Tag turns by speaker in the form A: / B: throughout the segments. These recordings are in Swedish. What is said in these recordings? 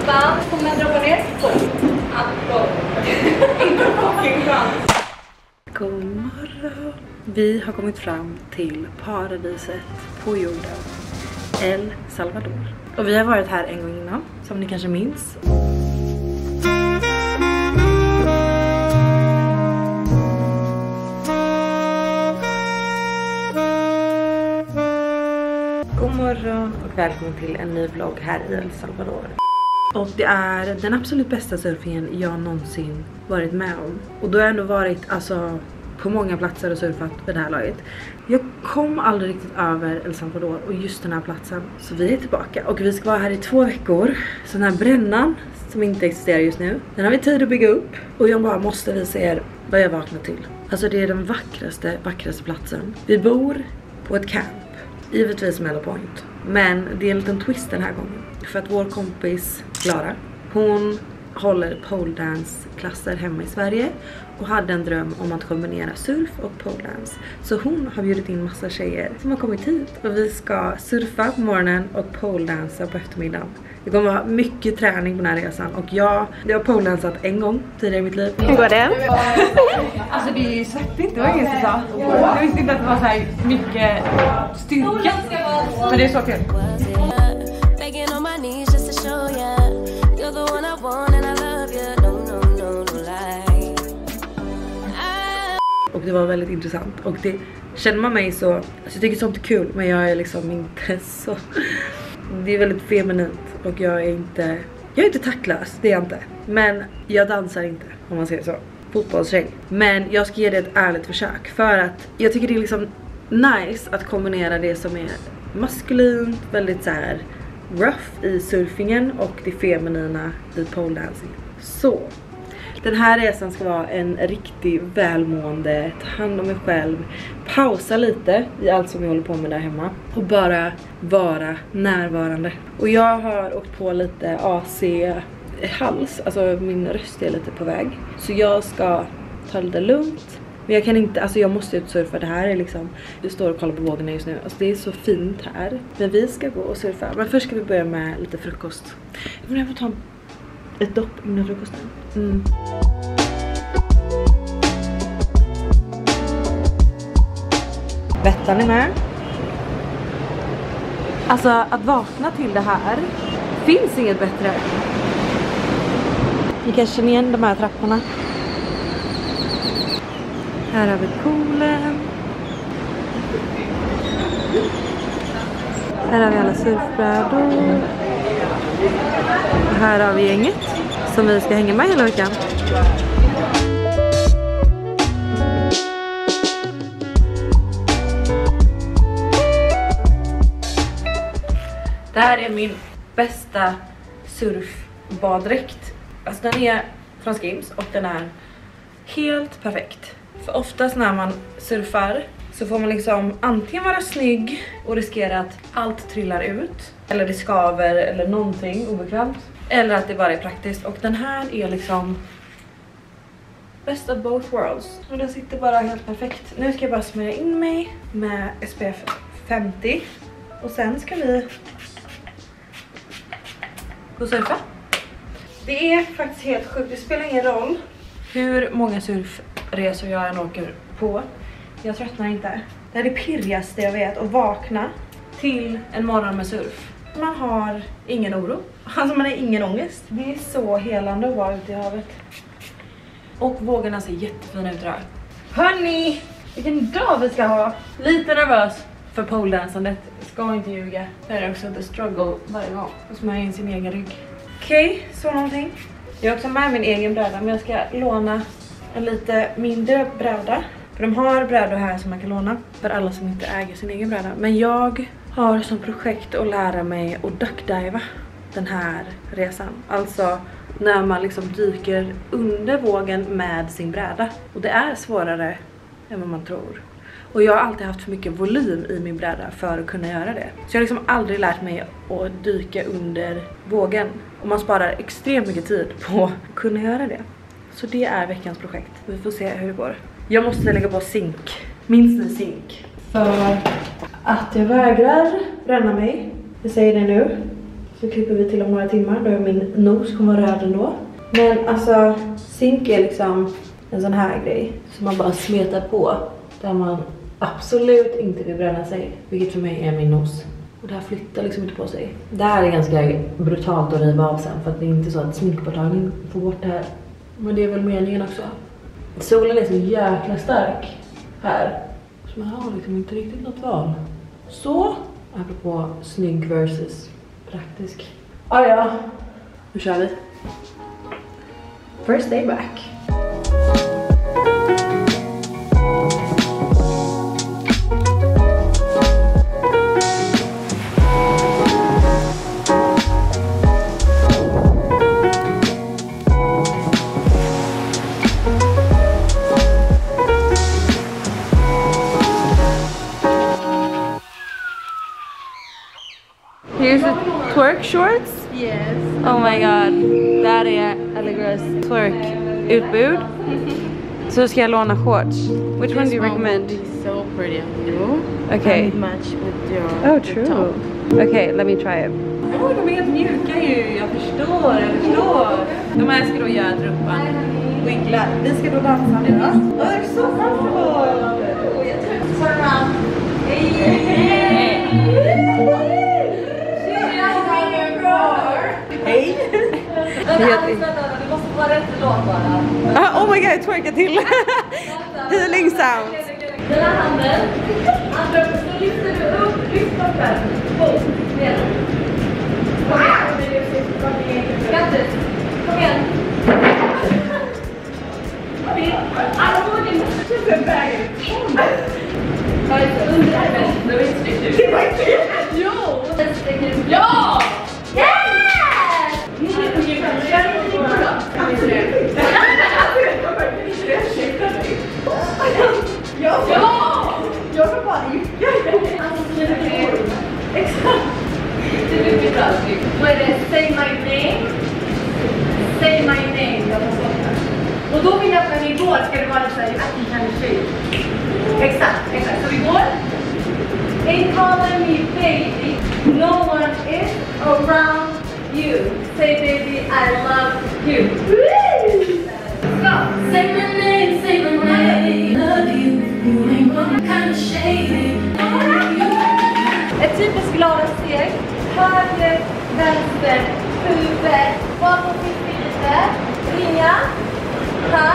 A: Fan, kommer jag droppa ner? Inte fucking chans.
B: God morgon. Vi har kommit fram till paradiset på jorden, El Salvador. Och vi har varit här en gång innan, som ni kanske minns. God morgon och välkommen till en ny vlogg här i El Salvador. Och det är den absolut bästa surfingen jag någonsin varit med om. Och då har jag ändå varit alltså på många platser och surfat för det här laget. Jag kom aldrig riktigt över El Salvador och just den här platsen. Så vi är tillbaka och vi ska vara här i 2 veckor. Så den här brännan som inte existerar just nu, den har vi tid att bygga upp. Och jag bara måste visa er vad jag vaknar till. Alltså det är den vackraste platsen. Vi bor på ett camp. Givetvis Mellow Point. Men det är en liten twist den här gången. För att vår kompis Clara, hon håller pole dance klasser hemma i Sverige. Och hade en dröm om att kombinera surf och pole dance. Så hon har bjudit in massa tjejer som har kommit hit. Och vi ska surfa på morgonen och pole dansa på eftermiddagen. Det kommer vara mycket träning på den här resan. Och jag har pole dansat en gång tidigare i mitt liv. Hur går det?
A: Alltså det är ju svettigt, det var ingen som sa. Jag visste inte att det var så här mycket styrka. Men det är så kul.
B: Och det var väldigt intressant. Och det känner man mig så... Alltså jag tycker sånt är kul, men jag är liksom inte så... Det är väldigt feminint. Och jag är inte tacklös, det är jag inte. Men jag dansar inte, om man säger så. Fotbollsring. Men jag ska ge det ett ärligt försök. För att jag tycker det är liksom nice att kombinera det som är maskulint, väldigt så här rough i surfingen och det feminina i pole dancing. Så den här resan ska vara en riktigt välmående, ta hand om mig själv, pausa lite i allt som jag håller på med där hemma och bara vara närvarande. Och jag har åkt på lite AC hals, alltså min röst är lite på väg. Så jag ska ta det lugnt. Men jag kan inte, alltså jag måste ut surfa. Det här är liksom, vi står och kollar på vågorna just nu. Alltså det är så fint här. Men vi ska gå och surfa. Men först ska vi börja med lite frukost. Jag får ta ett dopp innan frukosten. Bettan är med. Alltså att vakna till det här, finns inget bättre. Ni kanske känner igen de här trapporna. Här har vi poolen. Här har vi alla surfbrädor. Och här har vi gänget som vi ska hänga med hela veckan. Det här är min bästa surfbaddräkt. Alltså den är från Skims och den är helt perfekt. För oftast när man surfar så får man liksom antingen vara snygg och riskera att allt trillar ut. Eller det skaver eller någonting obekvämt. Eller att det bara är praktiskt. Och den här är liksom best of both worlds. Och den sitter bara helt perfekt. Nu ska jag bara smörja in mig med SPF 50. Och sen ska vi gå och surfa. Det är faktiskt helt sjukt. Det spelar ingen roll hur många surfresor jag än åker på. Jag tröttnar inte. Det är det pirrigaste jag vet. Att vakna till en morgon med surf. Man har ingen oro. Alltså man har ingen ångest. Det är så helande att vara ute i havet. Och vågorna ser jättefina ut idag. Hörni! Vilken dag vi ska ha. Lite nervös för poledansandet. Ska inte ljuga. Det är också the struggle varje gång. Och smörja in sin egen rygg. Okej, så någonting. Jag har också med min egen bräda, men jag ska låna en lite mindre bräda. För de har brädor här som man kan låna för alla som inte äger sin egen bräda. Men jag har som projekt att lära mig att duckdiva den här resan. Alltså när man liksom dyker under vågen med sin bräda. Och det är svårare än vad man tror. Och jag har alltid haft för mycket volym i min bräda för att kunna göra det. Så jag har liksom aldrig lärt mig att dyka under vågen. Och man sparar extremt mycket tid på att kunna göra det. Så det är veckans projekt. Vi får se hur det går. Jag måste lägga på zink. Minst en zink. För att jag vägrar bränna mig. Jag säger det nu. Så klipper vi till om några timmar. Då är min nos kommer vara röd ändå. Men alltså, zink är liksom en sån här grej som man bara smetar på. Där man absolut inte vill bränna sig. Vilket för mig är min nos. Och det här flyttar liksom inte på sig. Det här är ganska brutalt att riva av sen. För att det är inte så att sminkborttagning får bort det här. Men det är väl meningen också. Solen är så jäkla stark här. Så man har liksom inte riktigt något val. Så, apropå snygg versus praktisk. Ja, nu kör vi. First day back.
A: Here's the twerk shorts.
C: Yes.
A: Oh my god. Där är Allegra's twerk-utbud. Så ska jag låna shorts. Which one do you recommend?
C: It's so pretty on you.
A: Okay.
C: And match with your
A: Oh, true. Okay, let me try it. Oh, de är helt mjuka ju. Jag förstår. De här ska då göra rumpan wiggla. Vi ska då dansa nu. Oh, they're so comfortable. Turn around. Hey. Hej!
B: Det måste vara rätt låt bara.
A: Oh my god, twerka till! Healing sound!
B: Den här handen, andra så lyfter du upp, lyft upp den. Ner. Kom igen. Grattis. Kom igen. Kom igen. Alla vågen. Tusen vägen. Ta ett underarmen. Det var inte snyggt. Det var inte snyggt. Jo! Ja! Jag kan bara exakt. Det blir mycket bra. Då är det say my name. Say my name. Jag får stoppa. Och då vill jag att när vi går ska det vara så här att ni kan se. Exakt. Så vi går. Ain't calling me baby. No one is around you. Say baby I love you. Go. Say my name, say my name. Love you. You ain't one kind of shady. Ett typiskt glada steg. Höger, vänster, huvud. Bakåt lite. Ringa. Ta.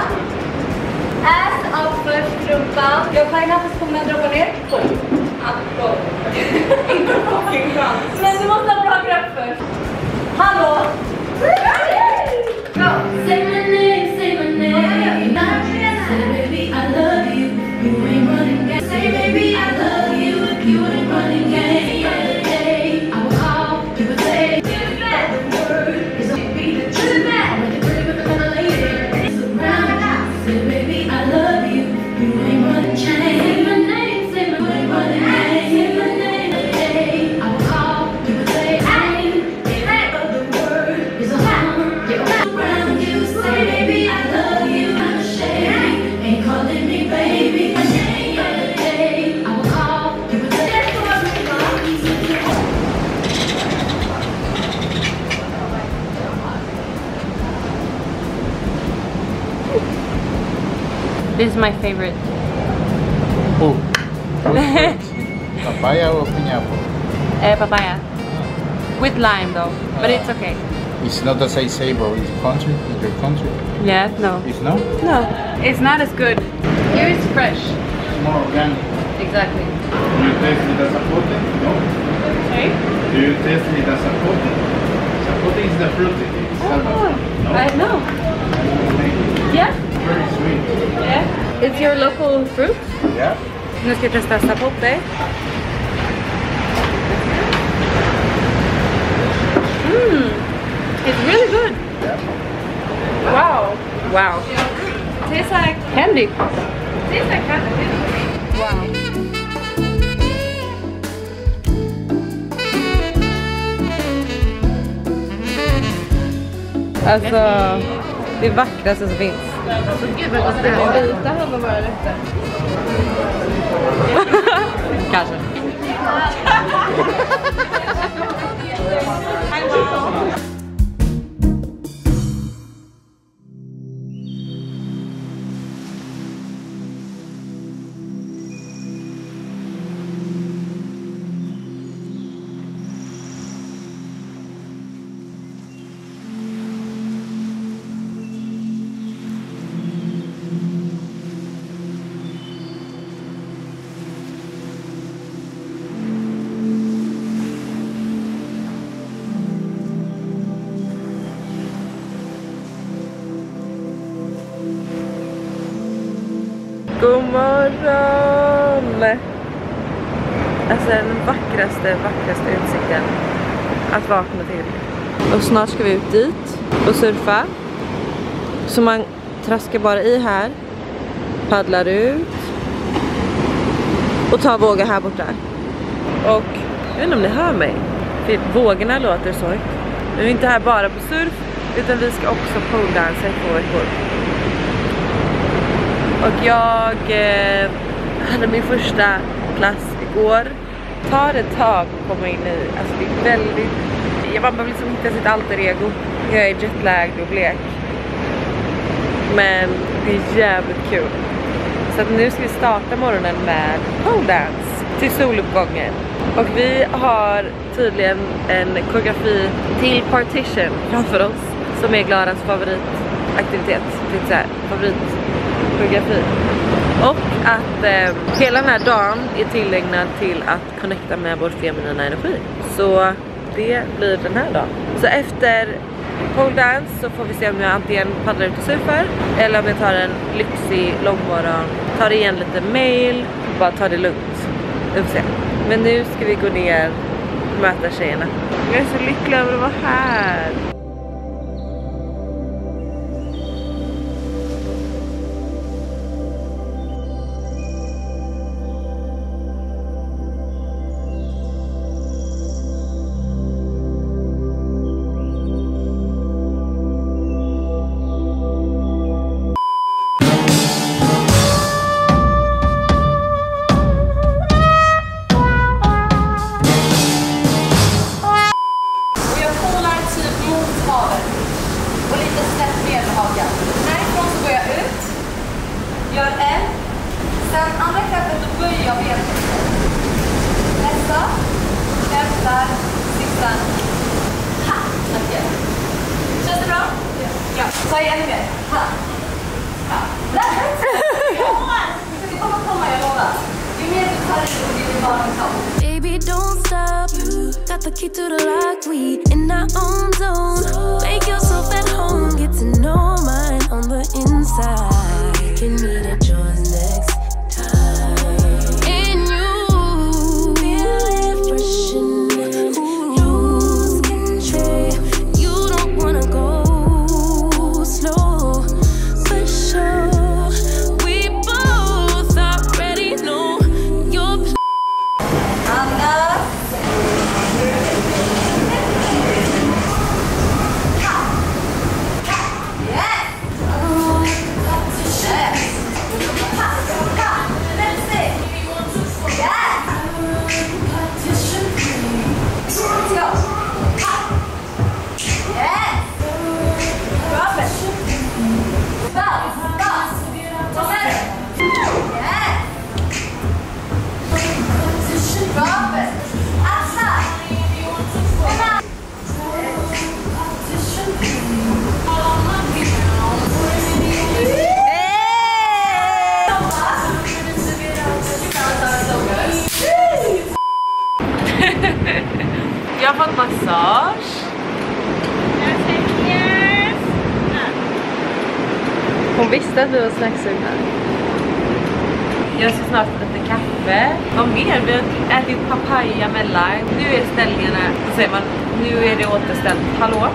B: Ass up först, rumpan. Jag kan knappast komma och droppa ner. Up. Inte fucking chans. Men du måste ha bra grepp först. Hallå! Go! Say my name, say my name. Say baby I love you. You ain't running game. Say baby I love you. You ain't running game. I will call, you would say. Give back the word. It's a beat. Give back. I'm like a pretty woman and a lady. It's around. Say baby I love you. You ain't running chain. Say my name, say my name. Running game. Say my name. I will call, you would say.
A: This is my favorite.
D: Oh. Papaya or pineapple?
A: Papaya. With lime though, but it's okay.
D: It's not as I say, bro. It's country. In your country.
A: Yeah, no.
D: It's no?
A: No. It's not as good. Here it's fresh.
D: It's more organic.
A: Exactly.
D: Do you taste it as zapote? No?
A: Sorry?
D: Do you taste it as zapote? Zapote is the fruit. It's
A: Oh,
D: no?
A: I know. Yeah?
D: Very sweet.
A: Yeah. It's your local fruit?
D: Yeah?
A: Nu ska jag testa zapote. It's really good.
D: Yeah.
A: Wow. Tastes like candy. Tastes like candy. Wow. Alltså, det vackraste som finns.
C: Vita har bara rätt.
A: Kanske. I'm
B: God morgon! Alltså den vackraste utsikten att vakna till. Och snart ska vi ut dit och surfa. Så man traskar bara i här, paddlar ut och tar vågor här borta. Och jag vet inte om ni hör mig, för vågorna låter så högt. Vi är inte här bara på surf, utan vi ska också poledansa i 2 veckor. Och jag hade min första klass igår. Tar ett tag att komma in i. Alltså det är väldigt... Man behöver liksom hitta sitt alter ego. Jag är jetlagd och blek. Men det är jävligt kul. Så att nu ska vi starta morgonen med pole dance till soluppgången. Och vi har tydligen en koreografi till Partition framför oss. Som är Glaras favoritaktivitet. Det är favoritkoreografi. Och att hela den här dagen är tillägnad till att connecta med vår feminina energi. Så det blir den här dagen. Så efter pole dance så får vi se om jag antingen paddlar ut och surfar, eller om jag tar en lyxig långmorgon, tar igen lite mail, bara tar det lugnt. Vi får se. Men nu ska vi gå ner och möta tjejerna. Jag är så lycklig över att vara här.
A: Gör en. Sen andra kraften då böjer jag benet. Nästa. Hämtar. Sista. Ha! Okej. Känns det bra? Ja. Ta igen mer. Ha! Ha! Det kommer komma, jag lovar. Ju mer du tar i och det blir bara en sak.
E: Baby, don't stop. Got the key to the lock. We in our own zone. Make yourself at home. Get to know mine on the inside. Can meet at yours next time. And you feel it fresh in it. Lose control. You don't wanna go slow. For sure. We both already know your
B: Jag har fått massage. Hon visste att vi var snacksugna. Jag ska snart få lite kaffe. Vad mer? Vi har ätit papaya med lime. Nu är ställningarna, så säger man, nu är det återställt. Hallå?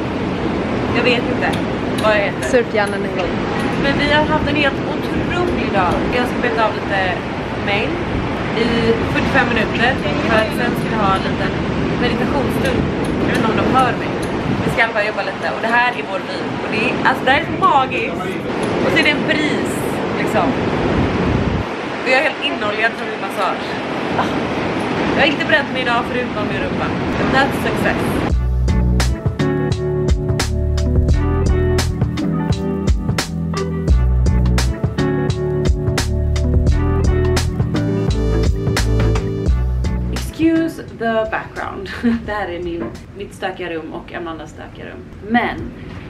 B: Jag vet inte vad jag heter.
C: Surfhjärnan en gång.
B: Men vi har haft en helt otrolig dag. Jag ska beta av lite mail i 45 minuter. För att sen ska vi ha en liten meditationsstund. Jag vet inte om de hör mig. Vi ska i alla fall jobba lite. Och det här är vår vy. Och det är, alltså det här är så magiskt. Och så är det en bris liksom. Och jag är helt inoljad från min massage. Jag har inte bränt mig idag förutom min rumpa. That's success.
A: Det här är mitt stökiga rum och Amandas stökiga rum. Men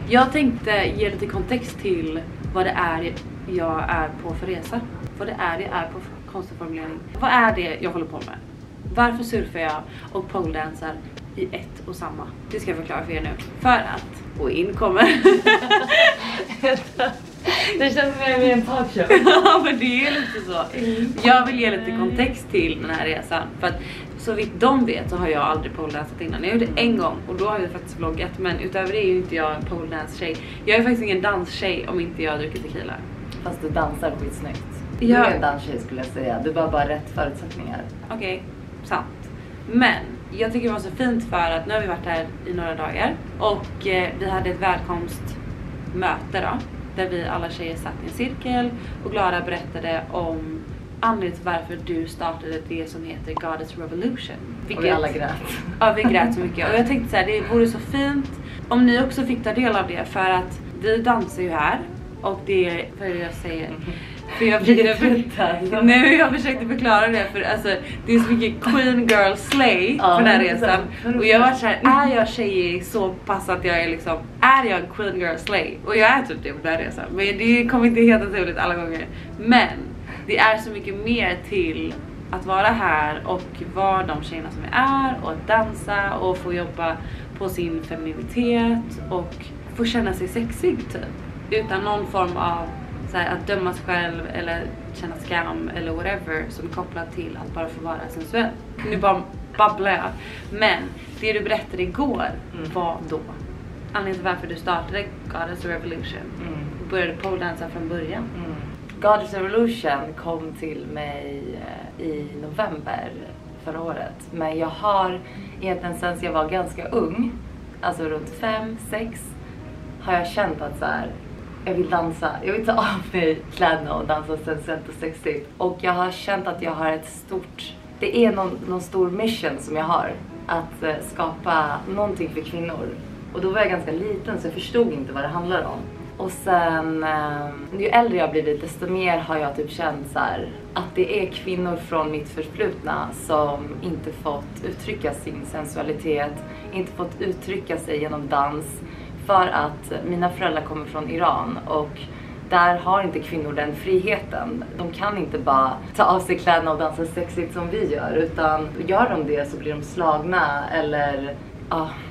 A: jag tänkte ge lite kontext till vad det är jag är på för resa. Vad det är jag är på för konstformulering. Vad är det jag håller på med? Varför surfar jag och poledansar i ett och samma? Det ska jag förklara för er nu. För att, och in kommer...
C: Det känns som jag är en talkshow.
A: Ja, men det är lite så. Jag vill ge lite kontext till den här resan. För att så vitt de vet så har jag aldrig poledansat innan. Jag gjorde det en gång och då har jag faktiskt vloggat. Men utöver det är ju inte jag en poledance-tjej. Jag är faktiskt ingen danstjej om inte jag dricker tequila.
F: Fast du dansar skitsnyggt.
A: Ja.
F: Du är en danstjej skulle jag säga. Du bara rätt förutsättningar.
A: Okej, sant. Men jag tycker det var så fint för att nu har vi varit här i några dagar. Och vi hade ett välkomstmöte då. Där vi alla tjejer satt i en cirkel och Glada berättade om anledningen till varför du startade det som heter Goddess Revolution.
F: Och vi alla grät.
A: Ja, vi grät så mycket. Och jag tänkte så här, det vore så fint om ni också fick ta del av det. För att vi dansar ju här. Och det är, vad jag säger... För jag försökte förklara det. För alltså, det är så mycket Queen Girl Slay för den här resan. Och jag var så här, är jag tjej så pass att jag är liksom... Är jag Queen Girl Slay? Och jag är typ det på den här resan. Men det kommer inte helt naturligt alla gånger. Men det är så mycket mer till att vara här och vara de tjejerna som jag är. Och att dansa och få jobba på sin femininitet. Och få känna sig sexig typ. Utan någon form av så här, att döma sig själv eller känna skam eller whatever som är kopplat till att bara få vara sensuell. Nu bara babblar jag. Men det du berättade igår var då anledningen till varför du startade Goddess Revolution. Du började poledansa från början.
F: Goddess Revolution kom till mig i november förra året. Men jag har egentligen sen jag var ganska ung, alltså runt 5-6, har jag känt att så här, jag vill dansa. Jag vill ta av mig kläderna och dansa sensuellt och sexigt. Och jag har känt att jag har ett stort... Det är någon stor mission som jag har. Att skapa någonting för kvinnor. Och då var jag ganska liten så jag förstod inte vad det handlar om. Och sen, ju äldre jag blivit desto mer har jag typ känt så här, att det är kvinnor från mitt förflutna som inte fått uttrycka sin sensualitet. Inte fått uttrycka sig genom dans. För att mina föräldrar kommer från Iran och där har inte kvinnor den friheten. De kan inte bara ta av sig kläderna och dansa sexigt som vi gör. Utan gör de det så blir de slagna eller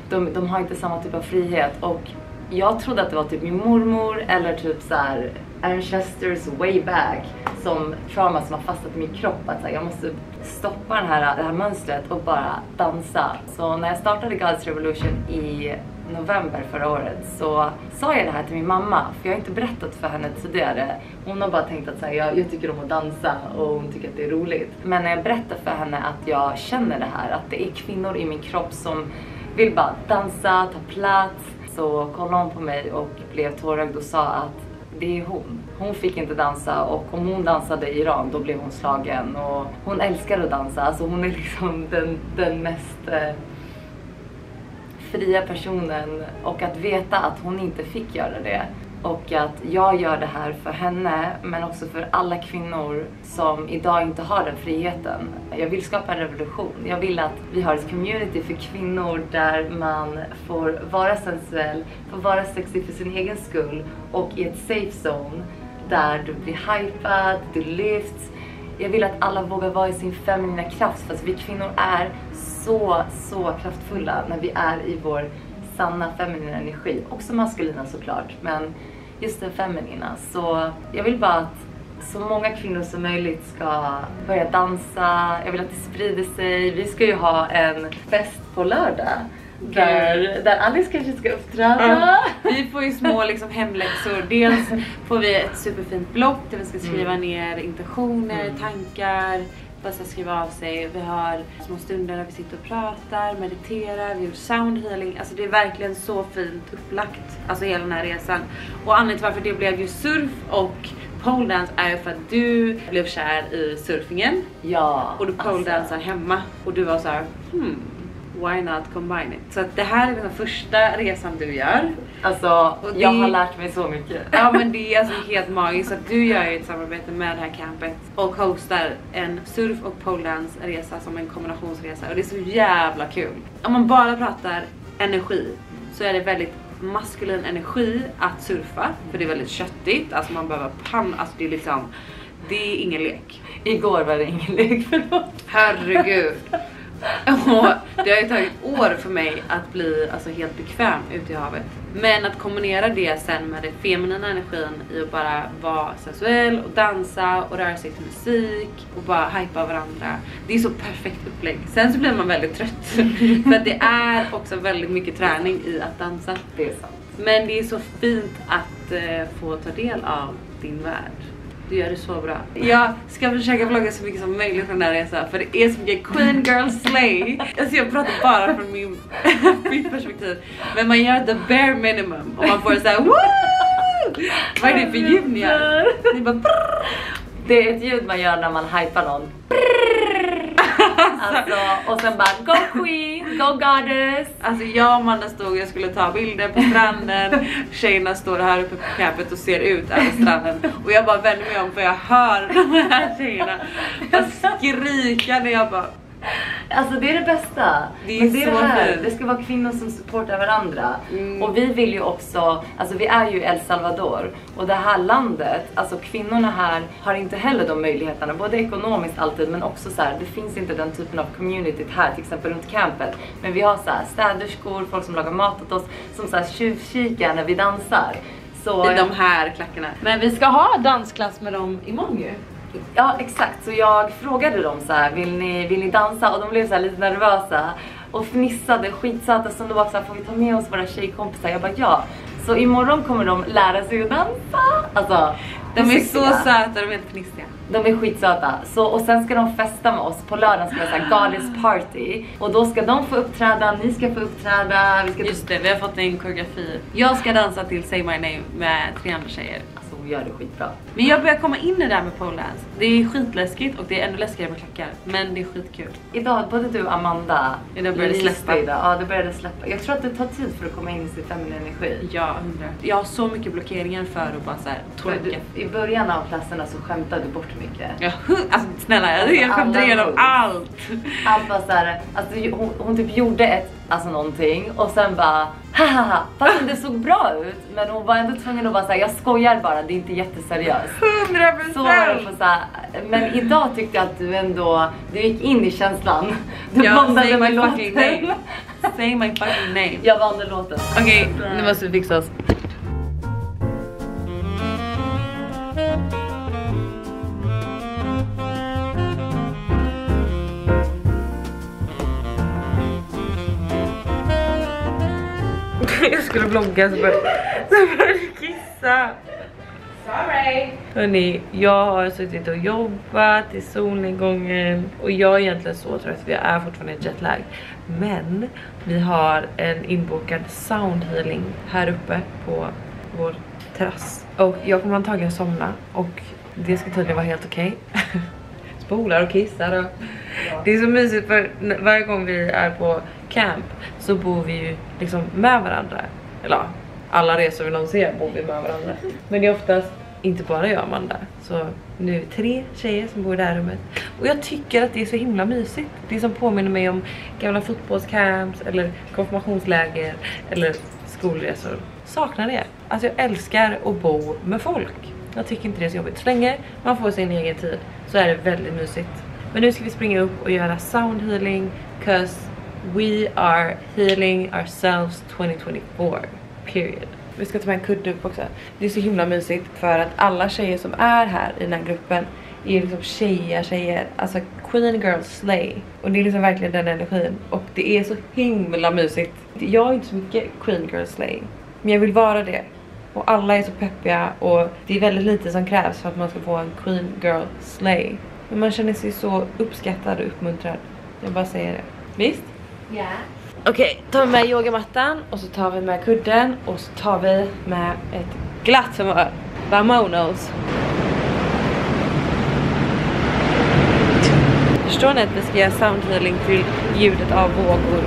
F: de har inte samma typ av frihet. Och jag trodde att det var typ min mormor eller typ så här ancestors way back som trauma som har fastnat i min kropp. Att så här, jag måste stoppa det här mönstret och bara dansa. Så när jag startade Goddess Revolution i november förra året så sa jag det här till min mamma. För jag har inte berättat för henne tidigare. Hon har bara tänkt att så här, jag tycker om att dansa och hon tycker att det är roligt. Men när jag berättar för henne att jag känner det här, att det är kvinnor i min kropp som vill bara dansa, ta plats, så kollade hon på mig och blev tårögd och sa att det är hon. Hon fick inte dansa och om hon dansade i Iran då blev hon slagen. Och hon älskar att dansa. Alltså hon är liksom den mest fria personen. Och att veta att hon inte fick göra det. Och att jag gör det här för henne men också för alla kvinnor som idag inte har den friheten. Jag vill skapa en revolution. Jag vill att vi har ett community för kvinnor där man får vara sensuell, får vara sexig för sin egen skull och i ett safe zone där du blir hypad, du lyfts. Jag vill att alla vågar vara i sin feminina kraft för att vi kvinnor är så kraftfulla när vi är i vår sanna feminina energi. Också maskulina såklart, men just den feminina. Så jag vill bara att så många kvinnor som möjligt ska börja dansa. Jag vill att det sprider sig. Vi ska ju ha en fest på lördag. Där Alice kanske ska uppträda.
A: Vi får ju små liksom hemläxor. Dels får vi ett superfint block där vi ska skriva ner intentioner, tankar. Bara ska skriva av sig. Vi har små stunder där vi sitter och pratar, mediterar, vi gör sound healing. Alltså det är verkligen så fint upplagt. Alltså hela den här resan. Och anledningen till varför det blev ju surf och poledance är ju för att du blev kär i surfingen.
F: Ja.
A: Och du poledansar hemma. Och du var så här, why not combine it? Så att det här är den första resan du gör.
F: Alltså,
A: och
F: jag har lärt mig så mycket.
A: Ja, men det är alltså helt magiskt att du gör ett samarbete med det här campet och hostar en surf- och poledance-resa som en kombinationsresa. Och det är så jävla kul. Om man bara pratar energi så är det väldigt maskulin energi att surfa, för det är väldigt köttigt. Alltså man behöver alltså det är liksom, det är ingen lek.
F: Igår var det ingen lek, förlåt.
A: Herregud. Och det har ju tagit år för mig att bli alltså helt bekväm ute i havet. Men att kombinera det sen med den feminina energin i att bara vara sensuell och dansa och röra sig till musik och bara hypa varandra. Det är så perfekt upplägg. Sen så blir man väldigt trött. För att det är också väldigt mycket träning i att dansa.
F: Det är sant.
A: Men det är så fint att få ta del av din värld. Du gör det så bra. Jag ska försöka vlogga så mycket som möjligt från den här resan. För det är så mycket Queen Girl Slay. Alltså jag pratar bara från mitt perspektiv. Men man gör the bare minimum. Och man får så här, woo! Vad är det för ljud ni gör? Ni bara,
F: det är ett ljud man gör när man hypar någon. Alltså, och sen bara, go queen, go goddess.
A: Alltså jag och Amanda stod och jag skulle ta bilder på stranden. Tjejerna står här uppe på campet och ser ut över stranden. Och jag bara vänder mig om för jag hör de här tjejerna skrika när jag bara...
F: Alltså det är det bästa.
A: Det är
F: men det är
A: så
F: det här.
A: fint.
F: Det ska vara kvinnor som supportar varandra. Och vi vill ju också, alltså vi är ju El Salvador. Och det här landet, alltså kvinnorna här har inte heller de möjligheterna. Både ekonomiskt alltid, men också så här, det finns inte den typen av communityt här, till exempel runt campet. Men vi har så här städerskor, folk som lagar mat åt oss, som så här tjuvkikar när vi dansar. Så
A: I de här klackarna. Men vi ska ha dansklass med dem imorgon ju.
F: ja, exakt. Så jag frågade dem så här, vill ni dansa? Och de blev så här lite nervösa och fnissade skitsöta, som då var så här, får vi ta med oss våra tjejkompisar? Jag bara ja. Så imorgon kommer de lära sig att dansa. Alltså,
A: de är så söta, de är helt fnissiga.
F: De är skitsöta. Så, och sen ska de festa med oss. På lördagen ska det vara goddess party. Och då ska de få uppträda, ni ska få uppträda. Vi ska
A: just det, vi har fått en koreografi. Jag ska dansa till Say My Name med 3 andra tjejer.
F: Alltså hon gör det skitbra.
A: Men jag börjar komma in i det där med pole dance. Det är skitläskigt och det är ännu läskigare med klackar. Men det är skitkul.
F: Idag, både du och Amanda,
A: det började släppa.
F: Idag. Ja, det började släppa. Jag tror att det tar tid för att komma in i sin feminina energi.
A: Ja, 100. Jag har så mycket blockeringar för att bara så här twerka.
F: I början av klasserna så skämtade du bort mycket.
A: Ja, alltså snälla, jag skämtar igenom allt.
F: Allt var så här, alltså hon typ gjorde ett, alltså någonting och sen bara hahaha, fast det såg bra ut, men hon var ändå tvungen att vara så här, jag skojar bara, det är inte jätteseriöst.
A: 100%.
F: Så var det så här, men idag tyckte jag att du gick in i känslan. Du bondade med låten.
A: Say my fucking name.
F: Jag valde låten.
A: Okej, nu måste vi fixa oss. Jag skulle vlogga så började kissa. Sorry. Hörrni, jag har suttit och jobbat i solnedgången och jag är egentligen så trött för jag är fortfarande jetlag. Men vi har en inbokad sound healing här uppe på vår terrass. Och jag kommer antagligen somna och det ska tydligen vara helt okej. Spolar och kissar och... Det är så mysigt för varje gång vi är på camp så bor vi ju liksom med varandra. Eller ja, alla resor vi någonsin ser bor vi med varandra. Men det är oftast inte bara jag och Amanda. Så nu är vi 3 tjejer som bor i det här rummet. Och jag tycker att det är så himla mysigt. Det som påminner mig om gamla fotbollscamps eller konfirmationsläger eller skolresor. Saknar det. Alltså jag älskar att bo med folk. Jag tycker inte det är så jobbigt. Så länge man får sin egen tid så är det väldigt mysigt. Men nu ska vi springa upp och göra sound healing. 'Cause we are healing ourselves 2024. Period. Vi ska ta med en kudde upp också. Det är så himla mysigt för att alla tjejer som är här i den här gruppen är liksom tjejer. Alltså Queen Girl Slay. Och det är liksom verkligen den energin. Och det är så himla mysigt. Jag är inte så mycket Queen Girl Slay. Men jag vill vara det. Och alla är så peppiga och det är väldigt lite som krävs för att man ska få en Queen Girl Slay. Men man känner sig så uppskattad och uppmuntrad. Jag bara säger det. Visst?
F: Ja.
A: Okej, tar vi med yogamattan och så tar vi med kudden och så tar vi med ett glatt humör. Vamonos. Förstår ni att vi ska göra sound healing till ljudet av vågor?